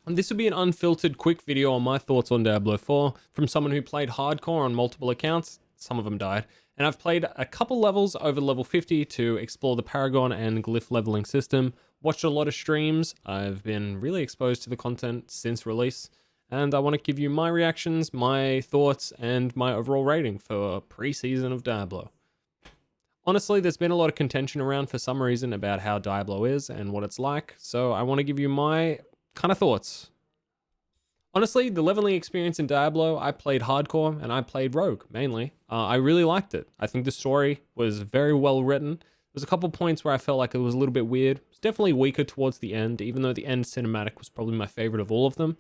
And this would be an unfiltered quick video on my thoughts on Diablo 4 from someone who played hardcore on multiple accounts. Some of them died. And I've played a couple levels over level 50 to explore the Paragon and Glyph leveling system. Watched a lot of streams. I've been really exposed to the content since release. And I want to give you my reactions, my thoughts, and my overall rating for a pre-season of Diablo. Honestly, there's been a lot of contention around for some reason about how Diablo is and what it's like, so I want to give you my kind of thoughts. Honestly, the leveling experience in Diablo, I played hardcore and I played rogue mainly. I really liked it. I think the story was very well written. There's a couple points where I felt like it was a little bit weird. It's definitely weaker towards the end, even though the end cinematic was probably my favorite of all of them.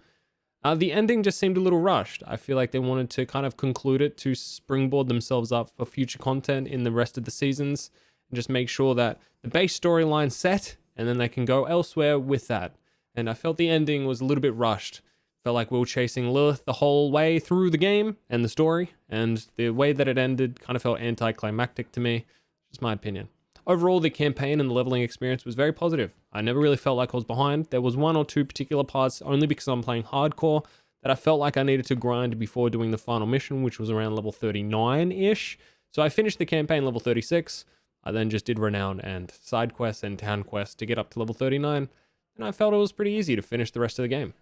The ending just seemed a little rushed. I feel like they wanted to kind of conclude it to springboard themselves up for future content in the rest of the seasons and just make sure that the base storyline's set and then they can go elsewhere with that. And I felt the ending was a little bit rushed. Felt like we were chasing Lilith the whole way through the game and the story, and the way that it ended kind of felt anticlimactic to me. Just my opinion. Overall, the campaign and the leveling experience was very positive. I never really felt like I was behind. There was one or two particular parts, only because I'm playing hardcore, that I felt like I needed to grind before doing the final mission, which was around level 39-ish. So I finished the campaign level 36. I then just did Renown and side quests and town quests to get up to level 39, and I felt it was pretty easy to finish the rest of the game.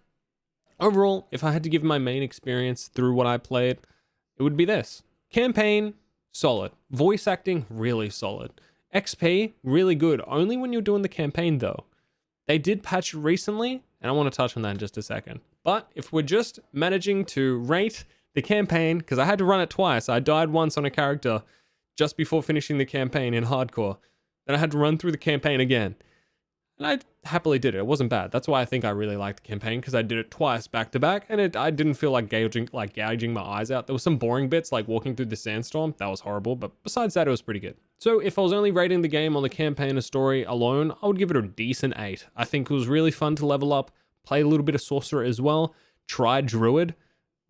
Overall, if I had to give my main experience through what I played, it would be this. Campaign, solid. Voice acting, really solid. XP, really good. Only when you're doing the campaign, though. They did patch recently, and I want to touch on that in just a second. But if we're just managing to rate the campaign, because I had to run it twice. I died once on a character just before finishing the campaign in hardcore. Then I had to run through the campaign again. And I happily did it. It wasn't bad. That's why I think I really liked the campaign, because I did it twice back to back, and I didn't feel like gouging my eyes out. There was some boring bits like walking through the sandstorm. That was horrible, but besides that, it was pretty good. So if I was only rating the game on the campaign and story alone, I would give it a decent 8. I think it was really fun to level up. Played a little bit of Sorcerer as well. Tried Druid.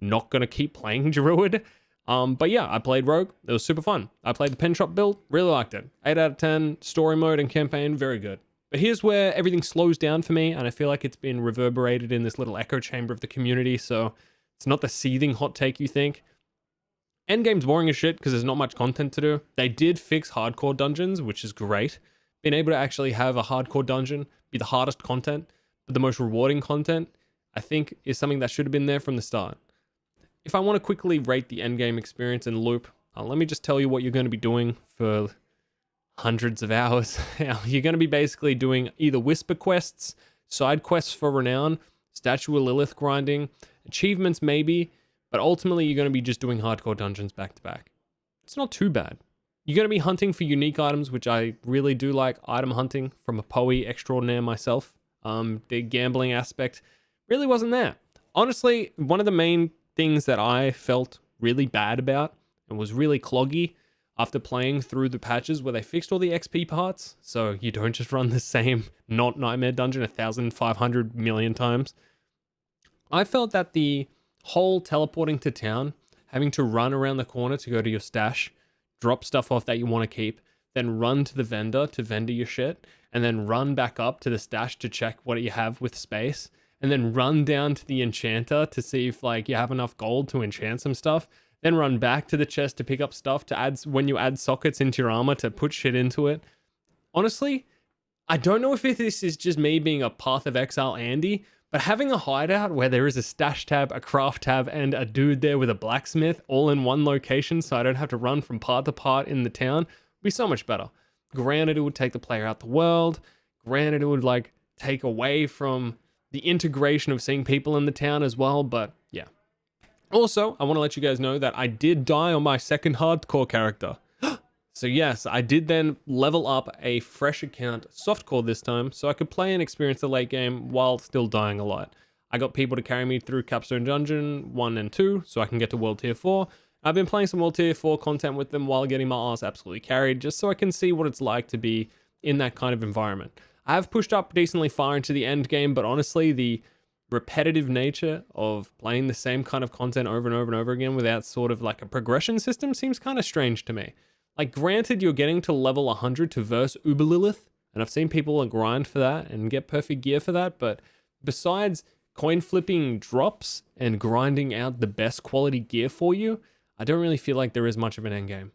Not gonna keep playing Druid. But yeah, I played Rogue. It was super fun. I played the Pen Shop build. Really liked it. 8 out of 10. Story mode and campaign, very good. But here's where everything slows down for me, and I feel like it's been reverberated in this little echo chamber of the community, so it's not the seething hot take you think. Endgame's boring as shit because there's not much content to do. They did fix hardcore dungeons, which is great. Being able to actually have a hardcore dungeon be the hardest content, but the most rewarding content, I think is something that should have been there from the start. If I want to quickly rate the endgame experience and loop, let me just tell you what you're going to be doing for hundreds of hours. You're going to be basically doing either whisper quests, side quests for renown, Statue of Lilith grinding, achievements maybe, but ultimately you're going to be just doing hardcore dungeons back to back. It's not too bad. You're going to be hunting for unique items, which I really do like item hunting from a Poe extraordinaire myself. The gambling aspect really wasn't there. Honestly, one of the main things that I felt really bad about and was really cloggy after playing through the patches where they fixed all the XP parts, so you don't just run the same not Nightmare dungeon 1,500 million times. I felt that the whole teleporting to town, having to run around the corner to go to your stash, drop stuff off that you want to keep, then run to the vendor to vendor your shit, and then run back up to the stash to check what you have with space, and then run down to the enchanter to see if like you have enough gold to enchant some stuff, then run back to the chest to pick up stuff to add when you add sockets into your armor to put shit into it. Honestly, I don't know if this is just me being a Path of Exile Andy, but having a hideout where there is a stash tab, a craft tab, and a dude there with a blacksmith all in one location so I don't have to run from part to part in the town would be so much better. Granted, it would take the player out the world. Granted, it would like take away from the integration of seeing people in the town as well, but yeah. Also, I want to let you guys know that I did die on my second hardcore character. So yes, I did then level up a fresh account, softcore this time, so I could play and experience the late game while still dying a lot. I got people to carry me through Capstone Dungeon 1 and 2, so I can get to World Tier 4. I've been playing some World Tier 4 content with them while getting my ass absolutely carried, just so I can see what it's like to be in that kind of environment. I have pushed up decently far into the end game, but honestly, the repetitive nature of playing the same kind of content over and over and over again without sort of like a progression system seems kind of strange to me. Like, granted, you're getting to level 100 to verse Uber-Lilith, and I've seen people grind for that and get perfect gear for that, but besides coin flipping drops and grinding out the best quality gear for you, I don't really feel like there is much of an endgame.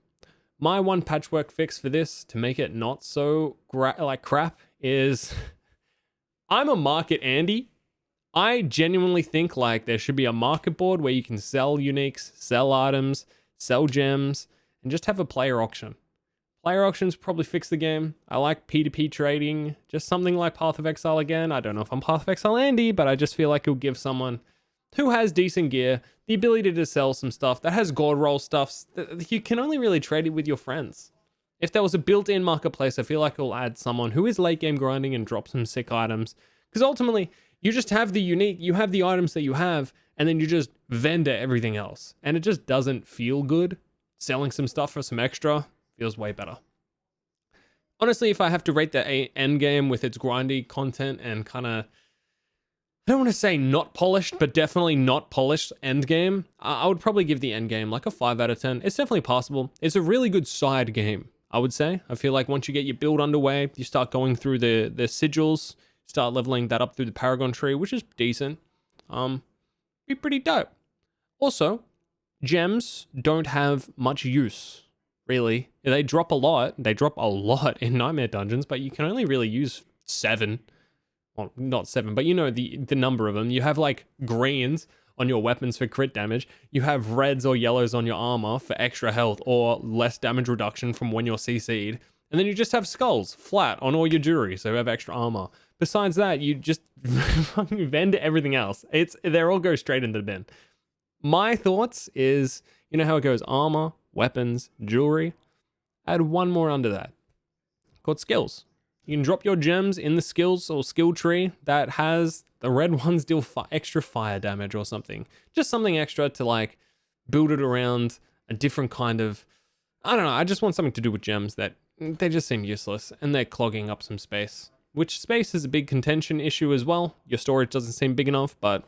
My one patchwork fix for this to make it not so crap is I'm a market Andy. I genuinely think like there should be a market board where you can sell uniques, sell items, sell gems, and just have a player auction. Player auctions probably fix the game. I like P2P trading, just something like Path of Exile again. I don't know if I'm Path of Exile Andy, but I just feel like it'll give someone who has decent gear the ability to sell some stuff that has gold roll stuff. You can only really trade it with your friends. If there was a built-in marketplace, I feel like it'll add someone who is late game grinding and drop some sick items. Because ultimately, you just have the unique, you have the items that you have, and then you just vendor everything else. And it just doesn't feel good. Selling some stuff for some extra feels way better. Honestly, if I have to rate the end game with its grindy content and kind of, I don't want to say not polished, but definitely not polished end game, I would probably give the end game like a 5 out of 10. It's definitely passable. It's a really good side game, I would say. I feel like once you get your build underway, you start going through the sigils, start leveling that up through the Paragon tree, which is decent. Be pretty dope. Also, gems don't have much use, really. They drop a lot. They drop a lot in Nightmare Dungeons, but you can only really use 7. Well, not 7, but you know the number of them. You have like greens on your weapons for crit damage. You have reds or yellows on your armor for extra health or less damage reduction from when you're CC'd. And then you just have skulls flat on all your jewelry, so you have extra armor. Besides that, you just fucking vend everything else. They all go straight into the bin. My thoughts is, you know how it goes armor, weapons, jewelry. Add one more under that, called skills. You can drop your gems in the skills or skill tree that has the red ones deal extra fire damage or something. Just something extra to like build it around a different kind of, I don't know. I just want something to do with gems that they just seem useless and they're clogging up some space, which space is a big contention issue as well. Your storage doesn't seem big enough, but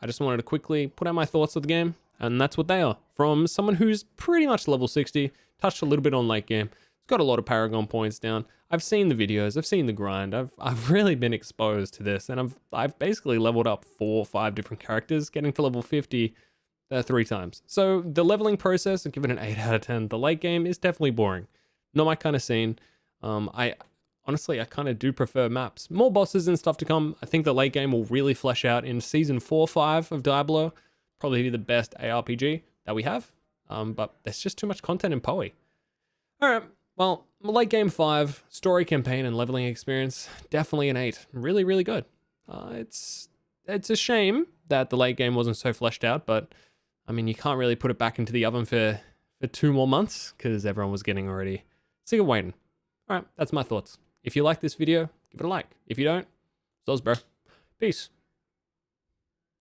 I just wanted to quickly put out my thoughts of the game, and that's what they are. From someone who's pretty much level 60, touched a little bit on late game, got a lot of Paragon points down. I've seen the videos, I've seen the grind, I've really been exposed to this, and I've basically leveled up 4 or 5 different characters, getting to level 50 3 times. So the leveling process, I give it an 8 out of 10. The late game is definitely boring. Not my kind of scene. Honestly, I kind of do prefer maps. More bosses and stuff to come. I think the late game will really flesh out in season 4 or 5 of Diablo. Probably be the best ARPG that we have. But there's just too much content in Poe. Alright, well, late game 5, story campaign and leveling experience, definitely an 8. Really, really good. It's a shame that the late game wasn't so fleshed out, but I mean, you can't really put it back into the oven for 2 more months because everyone was getting already sick of waiting. Alright, that's my thoughts. If you like this video, give it a like. If you don't, soz bro. Peace.